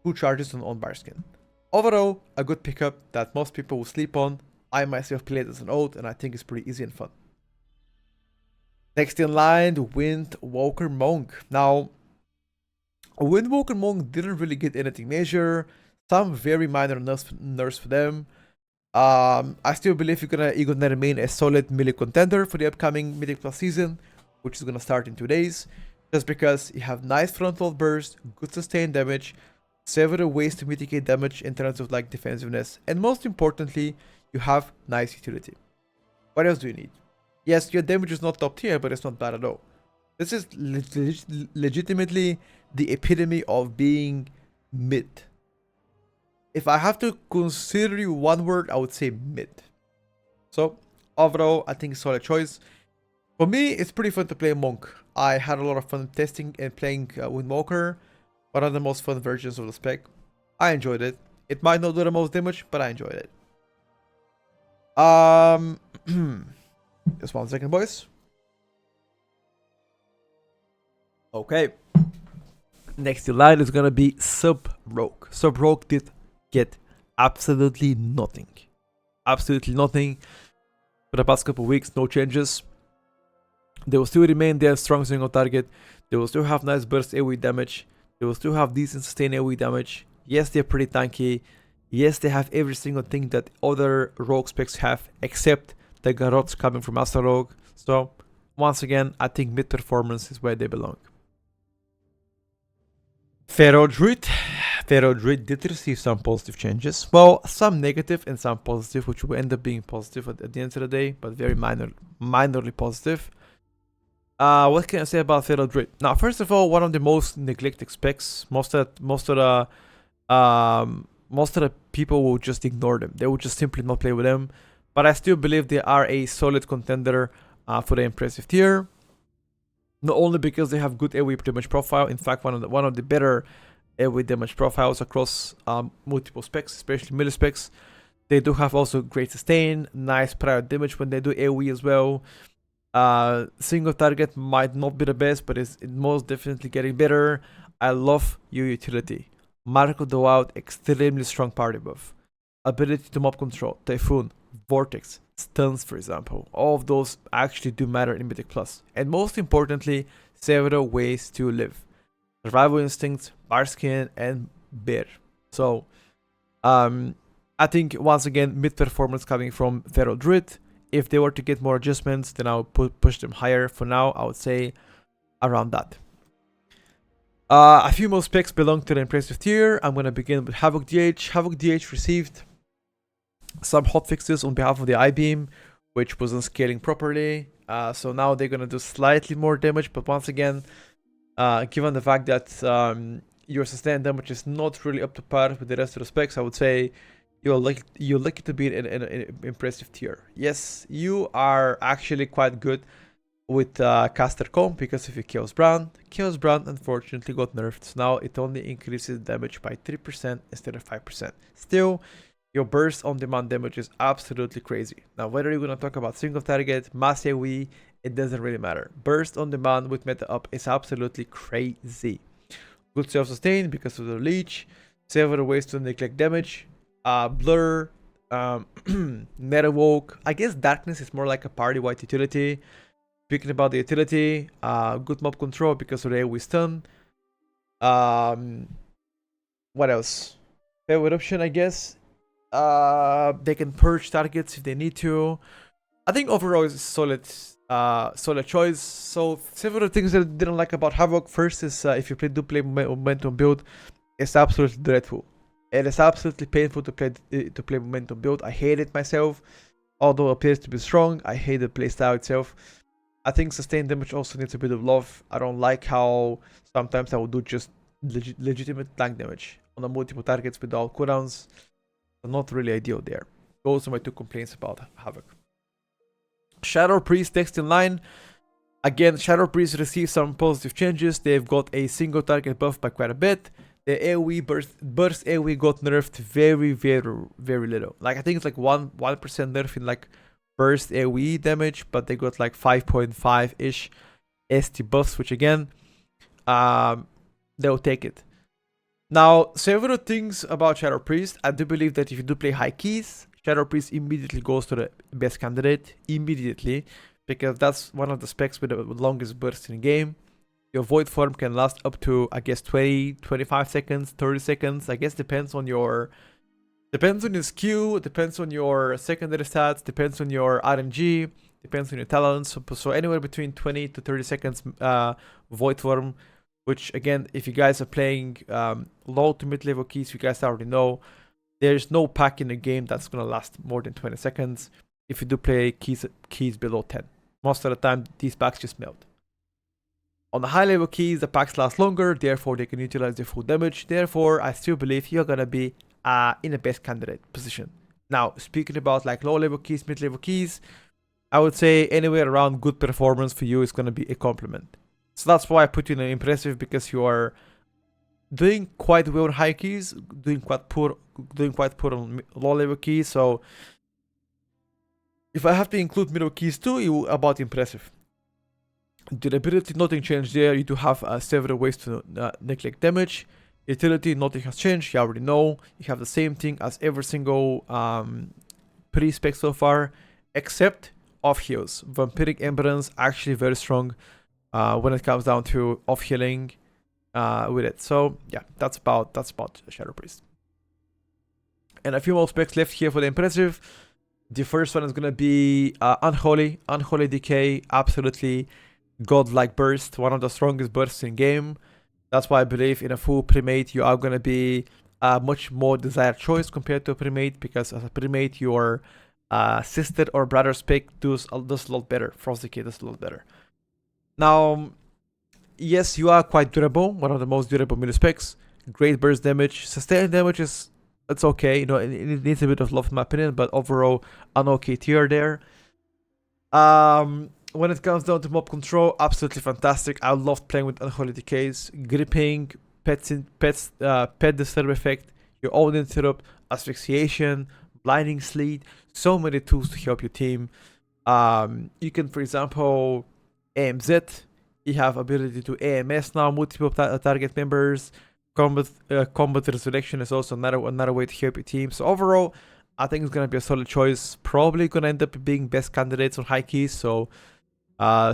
2 charges on bar skin. Overall, a good pickup that most people will sleep on. I myself played as an ult, and I think it's pretty easy and fun. Next in line, Windwalker Monk. Now, Windwalker Monk didn't really get anything major. Some very minor nerfs for them. I still believe you're gonna remain a solid melee contender for the upcoming Mythic Plus season, which is gonna start in 2 days. Just because you have nice frontal burst, good sustained damage, several ways to mitigate damage in terms of like defensiveness, and most importantly, you have nice utility. What else do you need? Yes, your damage is not top tier, but it's not bad at all. This is legitimately the epitome of being mid. If I have to consider you one word, I would say mid. So, overall, I think it's a solid choice. For me, it's pretty fun to play Monk. I had a lot of fun testing and playing Windwalker. One of the most fun versions of the spec. I enjoyed it. It might not do the most damage, but I enjoyed it. Just 1 second, boys. Okay. Next in line is gonna be Sub-Rogue. Sub-Rogue did get absolutely nothing. Absolutely nothing. For the past couple weeks, no changes. They will still remain their strong single target. They will still have nice burst AoE damage. They will still have decent sustained AoE damage. Yes, they're pretty tanky. Yes, they have every single thing that other rogue specs have, except the garottes coming from Outlaw Rogue. So, once again, I think mid performance is where they belong. Pharaoh Druid. Pharaoh Druid did receive some positive changes. Well, some negative and some positive, which will end up being positive at the end of the day, but very minorly positive. What can I say about Pharaoh Druid? Now, first of all, one of the most neglected specs. Most of the people will just ignore them. They will just simply not play with them. But I still believe they are a solid contender for the impressive tier. Not only because they have good AoE damage profile, in fact, one of the better AoE damage profiles across multiple specs, especially melee specs. They do have also great sustain, nice prior damage when they do AoE as well. Single target might not be the best, but it's most definitely getting better. I love your utility. Mark of the Wild, extremely strong party buff. Ability to mob control, Typhoon, Vortex, stuns, for example. All of those actually do matter in Mythic Plus. And most importantly, several ways to live. Survival Instincts, Barskin, and Bear. So, I think, once again, mid-performance coming from Pharaoh Druid. If they were to get more adjustments, then I would push them higher. For now, I would say around that. A few more specs belong to the impressive tier. I'm going to begin with Havoc DH. Havoc DH received some hotfixes on behalf of the I-Beam, which wasn't scaling properly. So now they're going to do slightly more damage. But once again, given the fact that your sustained damage is not really up to par with the rest of the specs, I would say you're lucky to be in an impressive tier. Yes, you are actually quite good with Caster Comb because of your Chaos Brand. Chaos Brand unfortunately got nerfed, so now it only increases damage by 3% instead of 5%. Still, your burst on demand damage is absolutely crazy. Now, whether you're going to talk about single target, mass AoE, it doesn't really matter. Burst on demand with meta up is absolutely crazy. Good self-sustain because of the leech. Several ways to neglect damage. Blur, Netherwoke. I guess Darkness is more like a party-wide utility. Speaking about the utility, good mob control because of the AoE stun. What else? Fair eruption, I guess. They can purge targets if they need to. I think overall it's a solid choice. So several things that I didn't like about Havoc. First is if you play momentum build, it's absolutely dreadful. It is absolutely painful to play momentum build. I hate it myself. Although it appears to be strong, I hate the playstyle itself. I think sustained damage also needs a bit of love. I don't like how sometimes I will do just legitimate tank damage on the multiple targets without cooldowns. Not really ideal there. Those are my two complaints about Havoc. Shadow Priest next in line. Again, Shadow Priest received some positive changes. They've got a single target buff by quite a bit. The AoE burst AoE got nerfed very little. Like I think it's like 1% nerf in like burst AoE damage, but they got like 5.5-ish ST buffs, which again, they'll take it. Now, several things about Shadow Priest. I do believe that if you do play high keys, Shadow Priest immediately goes to the best candidate. Immediately. Because that's one of the specs with the longest burst in the game. Your Void form can last up to, I guess, 20, 25 seconds, 30 seconds. I guess depends on your skill, depends on your secondary stats, depends on your RNG, depends on your talents. So anywhere between 20 to 30 seconds Void form. Which again, if you guys are playing low to mid level keys, you guys already know there's no pack in the game that's gonna last more than 20 seconds. If you do play keys below 10, most of the time these packs just melt. On the high level keys, the packs last longer, therefore they can utilize their full damage. Therefore, I still believe you're gonna be in a best candidate position. Now, speaking about like low level keys, mid level keys, I would say anywhere around good performance for you is gonna be a compliment. So that's why I put you in an impressive, because you are doing quite well on high keys, doing quite poor on low level keys. So if I have to include middle keys too, you about impressive. Durability, nothing changed there. You do have several ways to neglect damage. Utility, nothing has changed. You already know. You have the same thing as every single pre-spec so far, except off heals. Vampiric Emberance actually very strong. When it comes down to off healing, with it. So yeah, that's about Shadow Priest. And a few more specs left here for the impressive. The first one is gonna be Unholy DK, absolutely godlike burst, one of the strongest bursts in game. That's why I believe in a full premate you are gonna be a much more desired choice compared to a premate, because as a premate your sister or brother's pick does a lot better. Frost Decay does a lot better. Now, yes, you are quite durable, one of the most durable mini specs. Great burst damage, sustain damage is it's okay, you know, it needs a bit of love in my opinion, but overall an okay tier there. When it comes down to mob control, absolutely fantastic. I love playing with Unholy DKs, gripping, pet disturb effect, your own interrupt, asphyxiation, blinding sleet, so many tools to help your team. You can, for example, AMZ. You have ability to AMS now, multiple target members. Combat resurrection is also another way to help your team. So overall, I think it's gonna be a solid choice. Probably gonna end up being best candidates on high keys. So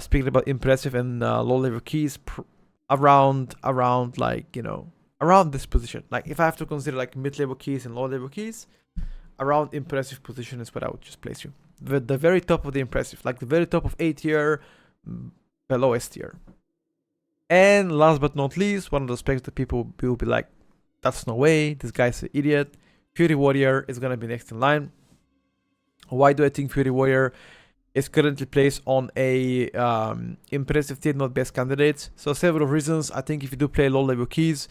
speaking about impressive and low level keys, around like, you know, around this position. Like if I have to consider like mid level keys and low level keys, around impressive position is what I would just place you. The very top of the impressive, like the very top of A tier, below S tier. And last but not least, one of the specs that people will be like, that's no way, this guy's an idiot. Fury Warrior is gonna be next in line. Why do I think Fury Warrior is currently placed on a impressive tier, not best candidates? So several reasons. I think if you do play low level keys,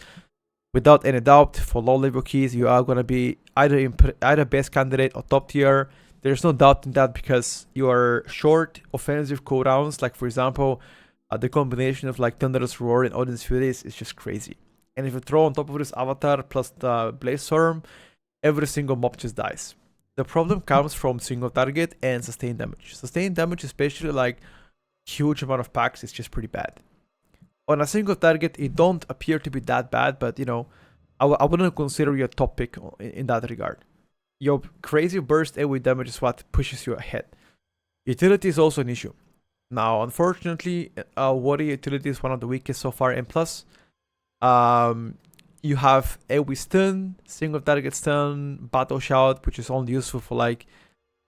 without any doubt, for low level keys, you are gonna be either best candidate or top tier. There's no doubt in that, because you are short offensive cooldowns. Like for example, the combination of like Thunderous Roar and Odin's Fury is just crazy. And if you throw on top of this Avatar plus the Blaze Storm, every single mob just dies. The problem comes from single target and sustained damage. Sustained damage, especially like huge amount of packs, is just pretty bad. On a single target, it don't appear to be that bad, but you know, I wouldn't consider you a top pick in that regard. Your crazy burst AoE damage is what pushes you ahead. Utility is also an issue. Now, unfortunately, Warrior utility is one of the weakest so far, and plus, you have AoE stun, single target stun, battle shout, which is only useful for like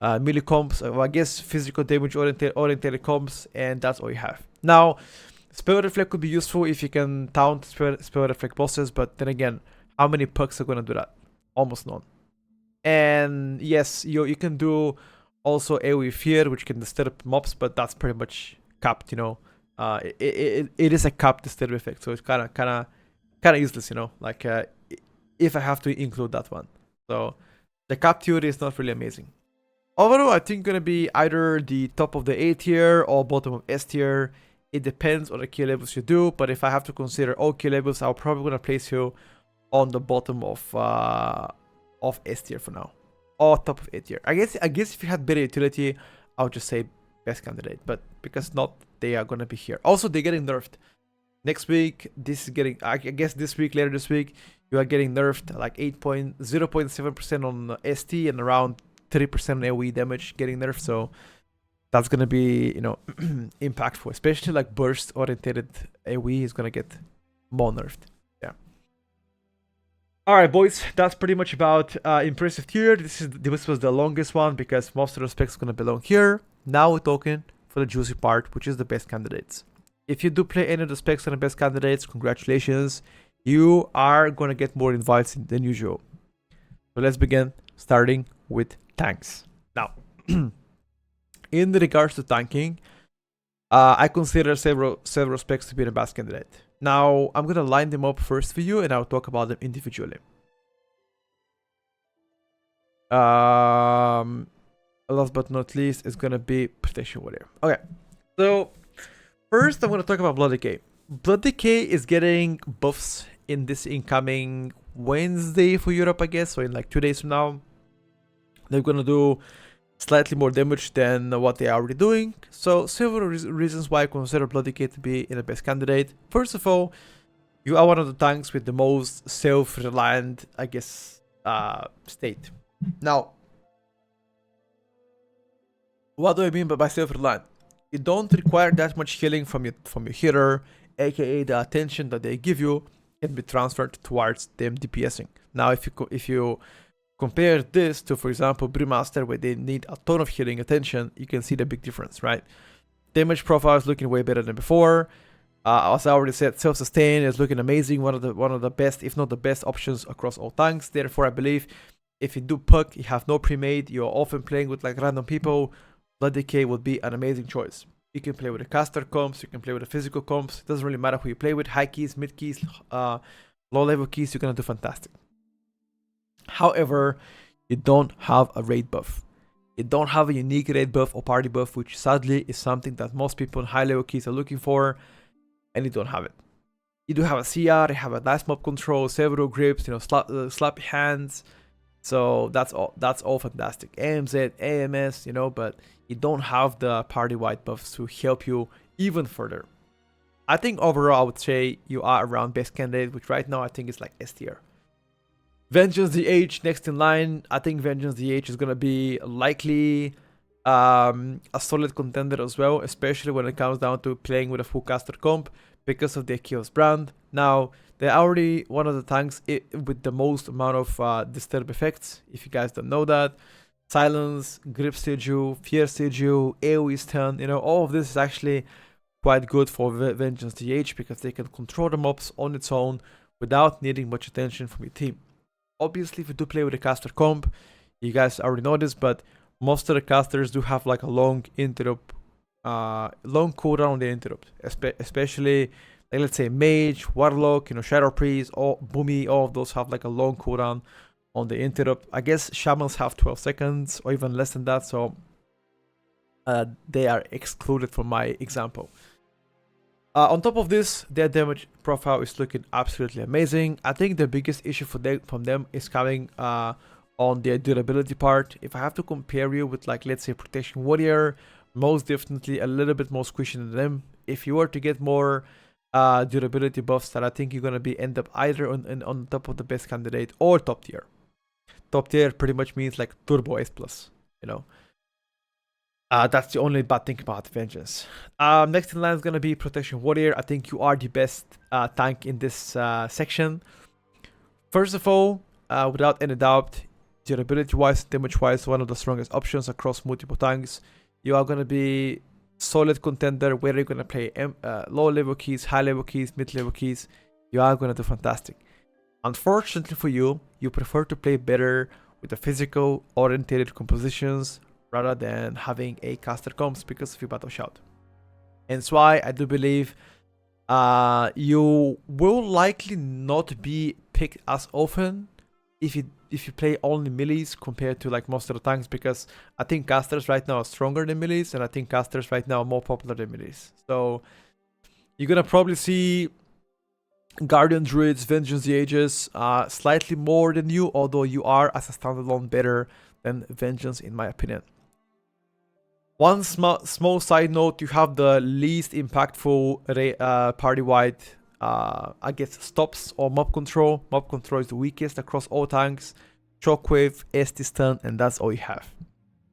melee comps, I guess physical damage oriented comps, and that's all you have. Now, Spell Reflect could be useful if you can taunt Spell Reflect bosses, but then again, how many pucks are gonna do that? Almost none. And yes, you can do also AoE Fear, which can disturb mobs, but that's pretty much capped, you know. It is a capped disturb effect, so it's kind of useless, you know. Like if I have to include that one, so the cap theory is not really amazing. Overall, I think gonna be either the top of the A tier or bottom of S tier. It depends on the key levels you do, but if I have to consider all key levels, I'll probably gonna place you on the bottom of S tier for now, or top of A tier. I guess if you had better utility, I would just say best candidate, but because not, they are gonna be here. Also, they're getting nerfed next week. This is getting, I guess this week, later this week, you are getting nerfed like 0.7% on ST and around 3% AoE damage getting nerfed. So that's gonna be, you know, impactful, especially like burst oriented AoE is gonna get more nerfed. Yeah. All right, boys, that's pretty much about impressive tier. This was the longest one because most of the specs gonna belong here. Now we're talking for the juicy part, which is the best candidates. If you do play any of the specs on the best candidates, congratulations, you are gonna get more invites than usual. So let's begin, starting with tanks. Now, in regards to tanking, I consider several specs to be the best candidate. Now, I'm gonna line them up first for you, and I'll talk about them individually. Last but not least, is gonna be Protection Warrior. Okay, so first, I'm gonna talk about Blood Decay. Blood Decay is getting buffs in this incoming Wednesday for Europe, I guess, so in like 2 days from now. They're gonna do slightly more damage than what they are already doing. So several reasons why I consider Blood Decay to be in the best candidate. First of all, you are one of the tanks with the most self-reliant, I guess, state. Now, what do I mean by self-reliant? You don't require that much healing from your hitter, aka the attention that they give you can be transferred towards them DPSing. Now, if you compare this to, for example, Brewmaster, where they need a ton of healing attention, you can see the big difference, right? Damage profile is looking way better than before. As I already said, self-sustain is looking amazing. One of the best, if not the best, options across all tanks. Therefore, I believe if you do puck, you have no pre-made, you're often playing with like random people, Blood DK would be an amazing choice. You can play with the caster comps, you can play with the physical comps. It doesn't really matter who you play with. High keys, mid keys, low level keys, you're gonna do fantastic. However, you don't have a raid buff. You don't have a unique raid buff or party buff, which sadly is something that most people in high level keys are looking for, and you don't have it. You do have a CR, you have a nice mob control, several grips, you know, slappy hands. So that's all fantastic. AMZ, AMS, you know, but you don't have the party wide buffs to help you even further. I think overall I would say you are around best candidate, which right now I think is like S tier. Vengeance DH next in line. I think Vengeance DH is gonna be likely a solid contender as well, especially when it comes down to playing with a full caster comp because of their Chaos brand. Now, they're already one of the tanks with the most amount of disturb effects, if you guys don't know that. Silence, Grip Sigil, Fear Sigil, AoE stun, you know, all of this is actually quite good for Vengeance DH because they can control the mobs on its own without needing much attention from your team. Obviously, if you do play with a caster comp, you guys already know this, but most of the casters do have like a long interrupt, long cooldown on the interrupt, especially like let's say Mage, Warlock, you know, Shadow Priest, or Boomy, all of those have like a long cooldown on the interrupt. I guess Shamans have 12 seconds or even less than that, so they are excluded from my example. On top of this, their damage profile is looking absolutely amazing. I think the biggest issue from them is coming on their durability part. If I have to compare you with like let's say Protection Warrior, most definitely a little bit more squishy than them. If you were to get more durability buffs, that I think you're gonna end up either on top of the best candidate or top tier. Top tier pretty much means like Turbo S+, you know. That's the only bad thing about Vengeance. Next in line is gonna be Protection Warrior. I think you are the best tank in this section. First of all, without any doubt, durability-wise, damage-wise, one of the strongest options across multiple tanks. You are gonna be solid contender whether you're gonna play low level keys, high level keys, mid level keys. You are gonna do fantastic. Unfortunately for you, you prefer to play better with the physical oriented compositions rather than having a caster comps because of your battle shout. Hence why I do believe you will likely not be picked as often if you play only melees compared to like most of the tanks, because I think casters right now are stronger than melees, and I think casters right now are more popular than melees. So you're gonna probably see Guardian Druids, Vengeance DHs slightly more than you, although you are as a standalone better than Vengeance in my opinion. One small side note, you have the least impactful party-wide I guess stops or mob control. Mob control is the weakest across all tanks. Shockwave, SD stun, and that's all you have.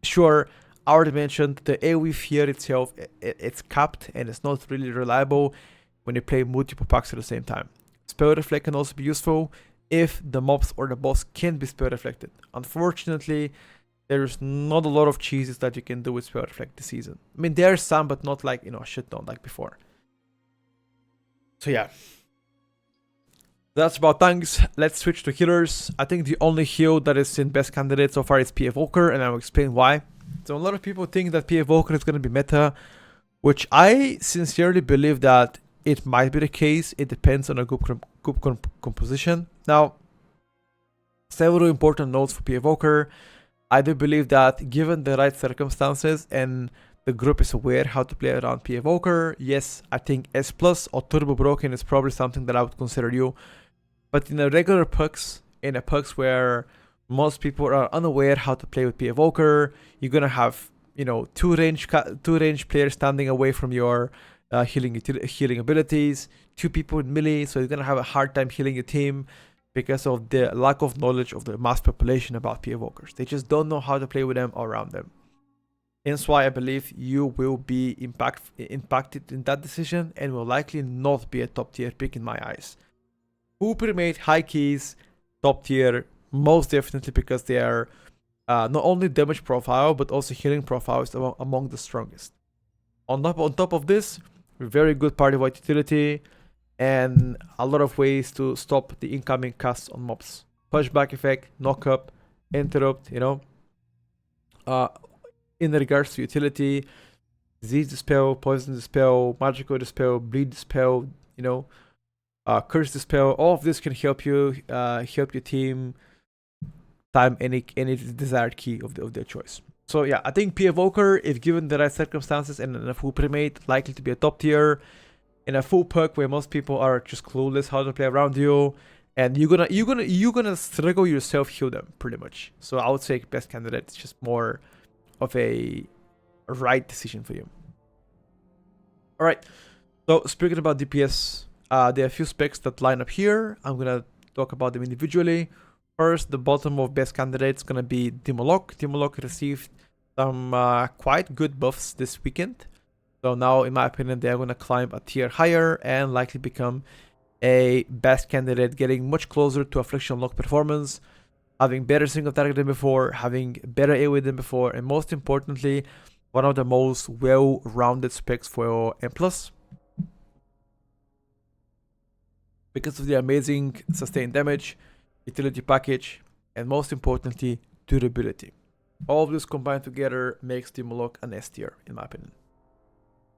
Sure, I already mentioned the AoE fear itself, it's capped and it's not really reliable when you play multiple packs at the same time. Spell Reflect can also be useful if the mobs or the boss can be spell reflected. Unfortunately, there's not a lot of cheeses that you can do with Spell Reflect this season. I mean, there's some, but not like, you know, a shit ton like before. So yeah, that's about tanks. Let's switch to healers. I think the only heal that is in best candidate so far is PF Evoker, and I'll explain why. So a lot of people think that PF Evoker is going to be meta, which I sincerely believe that it might be the case. It depends on a group composition. Now, several important notes for PF Evoker. I do believe that given the right circumstances and the group is aware how to play around PF Evoker, yes, I think S+ or Turbo Broken is probably something that I would consider you. But in a regular pucks, in a pucks where most people are unaware how to play with PF Evoker, you're gonna have, you know, two range players standing away from your healing abilities, two people in melee, so you're gonna have a hard time healing your team because of the lack of knowledge of the mass population about PF Evokers. They just don't know how to play with them or around them. Hence why I believe you will be impacted in that decision and will likely not be a top tier pick in my eyes. Who pre-made high keys, top tier, most definitely because they are not only damage profile but also healing profile is among the strongest. On top of this, very good party wide utility and a lot of ways to stop the incoming casts on mobs. Pushback effect, knock up, interrupt, you know. In regards to utility, disease dispel, poison dispel, magical dispel, bleed dispel, you know, curse dispel, all of this can help you, help your team time any desired key of their choice. So yeah, I think P Evoker, if given the right circumstances and a full pre-made, likely to be a top tier. In a full perk where most people are just clueless how to play around you, and you're gonna struggle yourself heal them pretty much. So I would say best candidate. It's just more of a right decision for you. All right. So speaking about DPS, there are a few specs that line up here. I'm gonna talk about them individually. First, the bottom of best candidates gonna be Demonology. Demonology received some quite good buffs this weekend. So now, in my opinion, they're going to climb a tier higher and likely become a best candidate, getting much closer to Affliction Warlock performance, having better single target than before, having better AoE than before, and most importantly, one of the most well-rounded specs for M+. Because of the amazing sustained damage, utility package, and most importantly, durability. All of this combined together makes Demonology an S tier, in my opinion.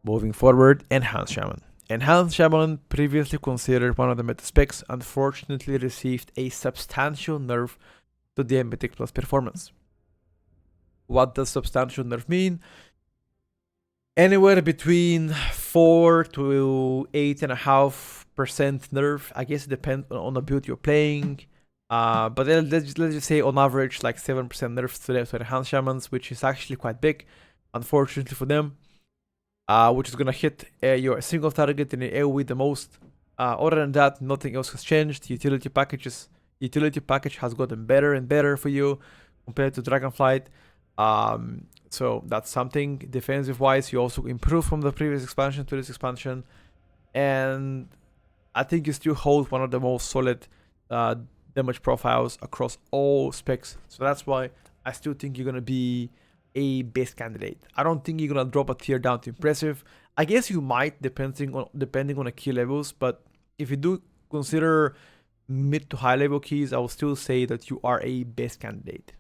Moving forward, Enhanced Shaman. Enhanced Shaman, previously considered one of the meta specs, unfortunately received a substantial nerf to the Mythic Plus performance. What does substantial nerf mean? Anywhere between 4 to 8.5% nerf. I guess it depends on the build you're playing. But let's just say on average like 7% nerfs to Enhanced Shamans, which is actually quite big, unfortunately for them. Which is gonna hit your single target in the AoE the most. Other than that, nothing else has changed. Utility package has gotten better and better for you compared to Dragonflight. So that's something. Defensive wise, you also improve from the previous expansion to this expansion, and I think you still hold one of the most solid damage profiles across all specs. So that's why I still think you're gonna be a best candidate. I don't think you're gonna drop a tier down to impressive. I guess you might depending on the key levels, but if you do consider mid to high level keys, I will still say that you are a best candidate.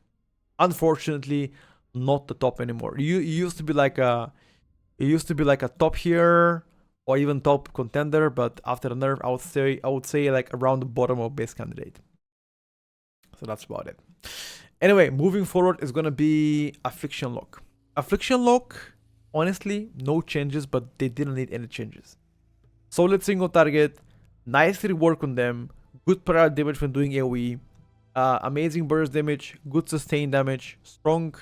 Unfortunately, not the top anymore. You used to be like a top here or even top contender, but after the nerf, I would say like around the bottom of best candidate. So that's about it. Anyway, moving forward is gonna be Affliction Warlock. Affliction Warlock, honestly, no changes, but they didn't need any changes. Solid single target, nice rework on them, good parry damage when doing AoE, amazing burst damage, good sustained damage, strong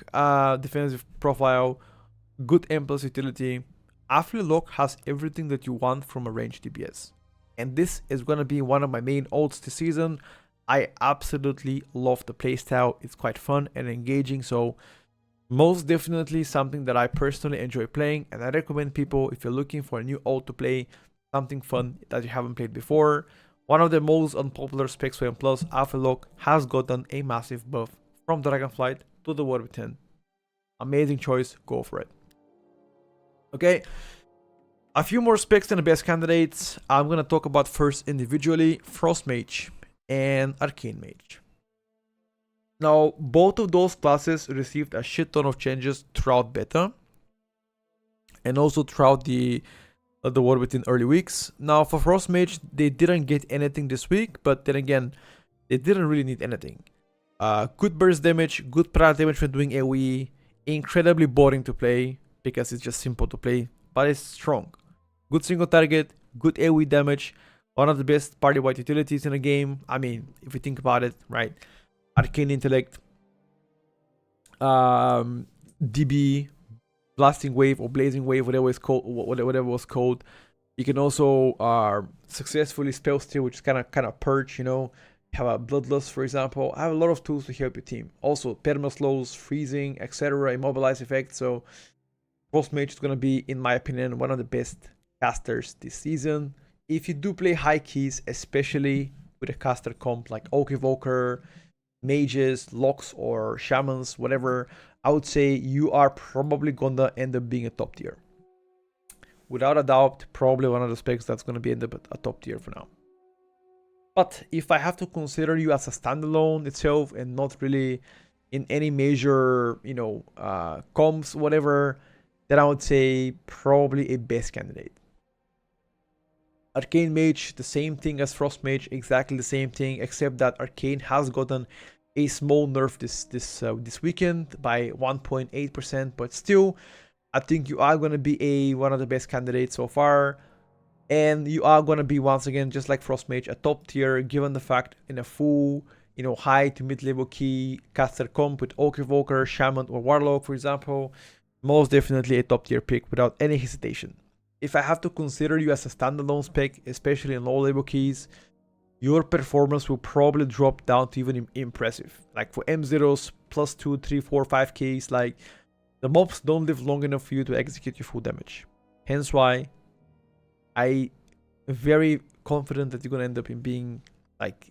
defensive profile, good M+ utility. Affliction Warlock has everything that you want from a ranged DPS. And this is gonna be one of my main ults this season. I absolutely love the playstyle. It's quite fun and engaging, so most definitely something that I personally enjoy playing, and I recommend people, if you're looking for a new ult to play, something fun that you haven't played before. One of the most unpopular specs for M+, Affliction Warlock has gotten a massive buff from Dragonflight to the War Within. Amazing choice, go for it. Okay, a few more specs than the best candidates. I'm gonna talk about first individually, Frost Mage and Arcane Mage. Now, both of those classes received a shit ton of changes throughout beta and also throughout the War Within early weeks. Now, for Frost Mage, they didn't get anything this week, but then again, they didn't really need anything. Good burst damage, good parry damage when doing AoE, incredibly boring to play because it's just simple to play, but it's strong. Good single target, good AoE damage, one of the best party-wide utilities in the game. I mean, if you think about it, right? Arcane Intellect, DB, Blasting Wave or Blazing Wave, whatever was called. You can also successfully spell steal, which is kind of purge, you know. Have a Bloodlust, for example. I have a lot of tools to help your team. Also, perma slows, freezing, etc., immobilize effect. So Frost Mage is gonna be, in my opinion, one of the best casters this season. If you do play high keys, especially with a caster comp like Oak Evoker, Mages, Locks, or Shamans, whatever, I would say you are probably gonna end up being a top tier. Without a doubt, probably one of the specs that's gonna be end up a top tier for now. But if I have to consider you as a standalone itself and not really in any major, comps, whatever, then I would say probably a best candidate. Arcane Mage, the same thing as Frost Mage, exactly the same thing, except that Arcane has gotten a small nerf this weekend by 1.8%, but still, I think you are going to be one of the best candidates so far, and you are going to be, once again, just like Frost Mage, a top tier, given the fact in a full, high to mid level key caster comp with Oak Evoker, Shaman, or Warlock, for example, most definitely a top tier pick without any hesitation. If I have to consider you as a standalone spec, especially in low level keys, your performance will probably drop down to even impressive. Like for M0s, plus 2, 3, 4, 5 keys, like the mobs don't live long enough for you to execute your full damage. Hence why I'm very confident that you're going to end up in being like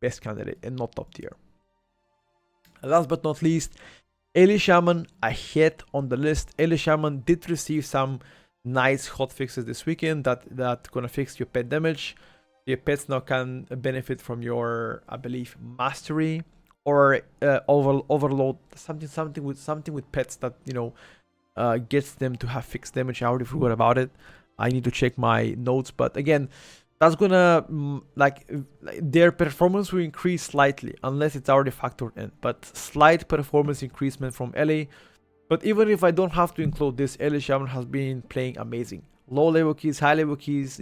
best candidate and not top tier. Last but not least, Ellie Shaman ahead on the list. Ellie Shaman did receive some nice hotfixes this weekend that gonna fix your pet damage. Your pets now can benefit from your, I believe, mastery or overload, something with pets that gets them to have fixed damage. I already forgot about it. I need to check my notes, but again, that's gonna their performance will increase slightly unless it's already factored in. But slight performance increasement from Ellie. But even if I don't have to include this, Ellie Shaman has been playing amazing. Low level keys, high level keys,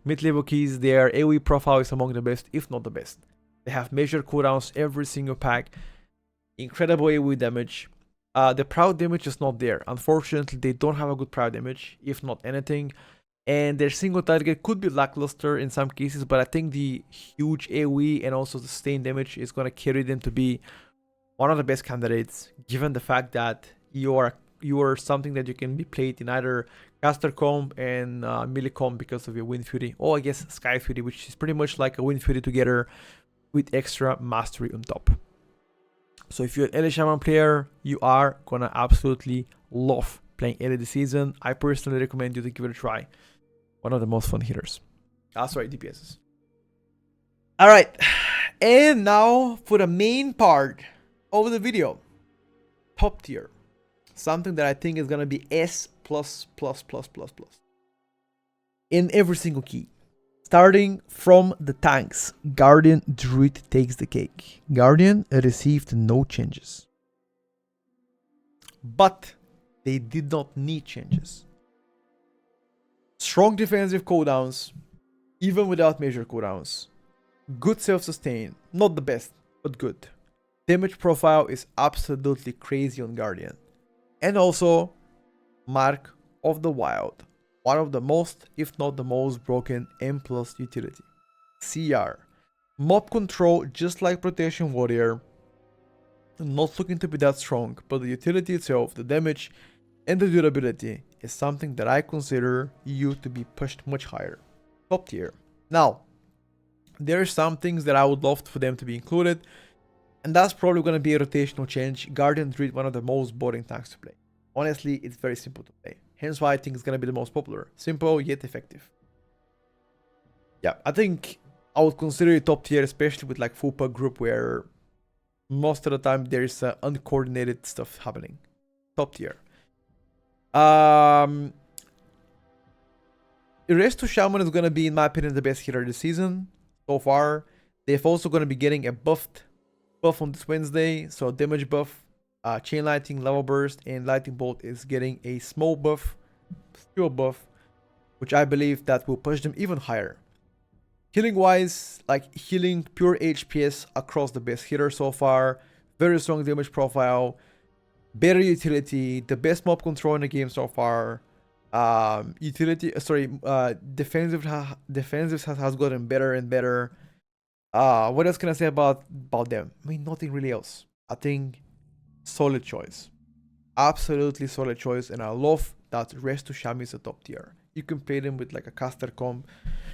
mid level keys, their AoE profile is among the best, if not the best. They have measured cooldowns every single pack, incredible AoE damage. The proud damage is not there. Unfortunately, they don't have a good proud damage, if not anything. And their single target could be lackluster in some cases, but I think the huge AoE and also the sustained damage is going to carry them to be one of the best candidates, given the fact that you are something that you can be played in either caster comp and melee comp because of your Wind Fury, or I guess Sky Fury, which is pretty much like a Wind Fury together with extra mastery on top. So if you're an Ellie Shaman player, you are gonna absolutely love playing Ellie this season. I personally recommend you to give it a try. One of the most fun hitters. Sorry, DPSs. All right, and now for the main part of the video, top tier, something that I think is gonna be S plus in every single key. Starting from the tanks, Guardian Druid takes the cake. Guardian received no changes, but they did not need changes. Strong defensive cooldowns, even without major cooldowns. Good self-sustain, not the best, but good. Damage profile is absolutely crazy on Guardian. And also, Mark of the Wild. One of the most, if not the most broken M+ utility. CR. Mob control just like Protection Warrior. Not looking to be that strong, but the utility itself, the damage and the durability is something that I consider you to be pushed much higher. Top tier. Now, there are some things that I would love for them to be included, and that's probably going to be a rotational change. Guardian Druid, one of the most boring tanks to play. Honestly, it's very simple to play. Hence why I think it's going to be the most popular. Simple, yet effective. Yeah, I think I would consider it top tier, especially with like full pack group where most of the time there is uncoordinated stuff happening. Top tier. Resto Shaman is going to be, in my opinion, the best hitter this season so far. They've also going to be getting a buff on this Wednesday, so damage buff, chain lightning, level burst, and lightning bolt is getting a small buff, still buff, which I believe that will push them even higher. Healing wise, like healing pure HPS across the best hitter so far, very strong damage profile, better utility, the best mob control in the game so far. Defensive has gotten better and better. What else can I say about them? I mean, nothing really else. I think solid choice. Absolutely solid choice, and I love that rest to Shami is a top tier. You can play them with like a caster comp,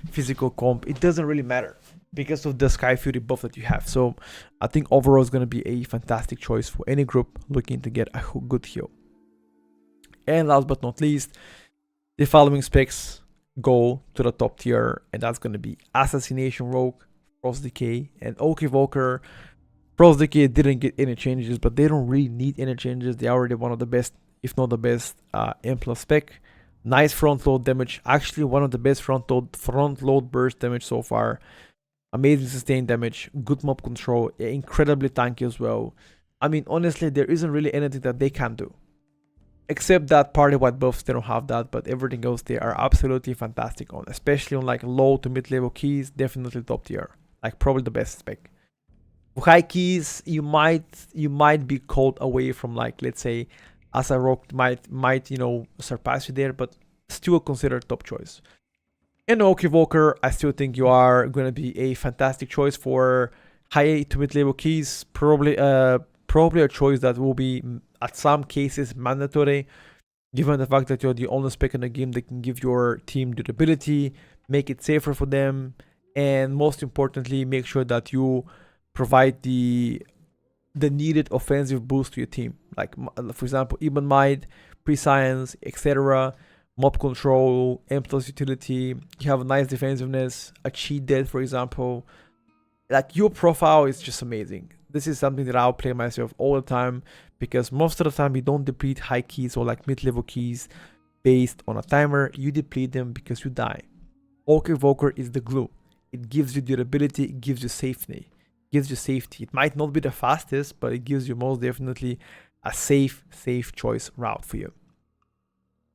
physical comp. It doesn't really matter because of the Sky Fury buff that you have. So I think overall it's going to be a fantastic choice for any group looking to get a good heal. And last but not least, the following specs go to the top tier, and that's going to be Assassination Rogue, Frost Decay, and Oak Evoker. Frost Decay didn't get any changes, but they don't really need any changes. They're already one of the best, if not the best, M+ spec. Nice front load damage, actually one of the best front load burst damage so far. Amazing sustained damage, good mob control, incredibly tanky as well. I mean, honestly, there isn't really anything that they can do. Except that party white buffs, they don't have that, but everything else they are absolutely fantastic on, especially on like low to mid level keys, definitely top tier. Like probably the best spec. For high keys, you might be called away from, like, let's say Asa Rogue might you know surpass you there, but still considered top choice. And Oak Evoker, I still think you are going to be a fantastic choice for high to mid level keys. Probably a choice that will be at some cases mandatory, given the fact that you're the only spec in the game that can give your team durability, make it safer for them, and most importantly, make sure that you provide the needed offensive boost to your team. Like, for example, Even Might, Prescience, etc. Mob control, M+ utility. You have a nice defensiveness, a cheat dead, for example. Like, your profile is just amazing. This is something that I'll play myself all the time, because most of the time you don't deplete high keys or like mid-level keys based on a timer. You deplete them because you die. Oak Evoker is the glue. It gives you durability, it gives you safety. It might not be the fastest, but it gives you most definitely a safe choice route for you.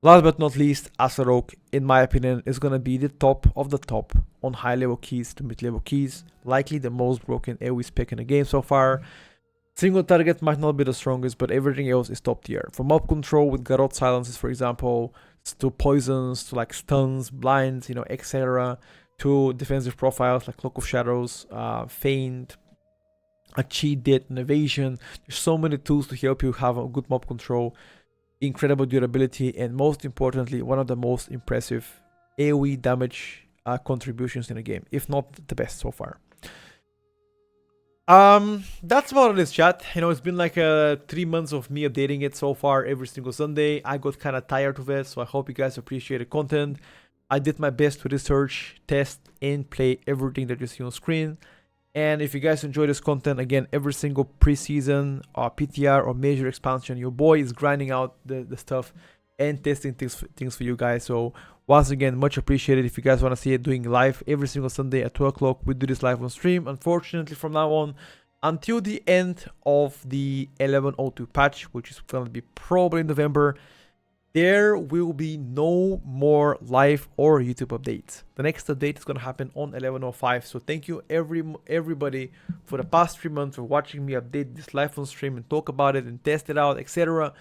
Last but not least, Asa Rogue, in my opinion, is gonna be the top of the top on high level keys to mid level keys. Likely the most broken AoE spec in the game so far. Single target might not be the strongest, but everything else is top tier. From mob control with Garrote silences, for example, to poisons, to like stuns, blinds, you know, etc. To defensive profiles like Cloak of Shadows, Feint, a cheat dead, an evasion. There's so many tools to help you have a good mob control, incredible durability, and most importantly, one of the most impressive AoE damage contributions in the game, if not the best so far. That's about this, chat. You know, it's been like 3 months of me updating it so far every single Sunday. I got kind of tired of it, so I hope you guys appreciate the content. I did my best to research, test, and play everything that you see on screen. And if you guys enjoy this content, again, every single preseason or PTR or major expansion, your boy is grinding out the stuff and testing things for you guys. So once again, much appreciated. If you guys want to see it doing live every single Sunday at 2 o'clock, we do this live on stream. Unfortunately, from now on until the end of the 11.02 patch, which is going to be probably in November, there will be no more live or YouTube updates. The next update is going to happen on 11.05. So thank you everybody for the past 3 months for watching me update this live on stream and talk about it and test it out, etc.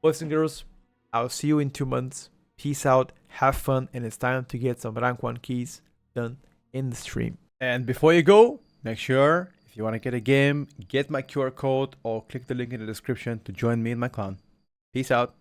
Boys and girls, I'll see you in 2 months. Peace out, have fun, and it's time to get some rank 1 keys done in the stream. And before you go, make sure, if you want to get a game, get my QR code or click the link in the description to join me in my clan. Peace out.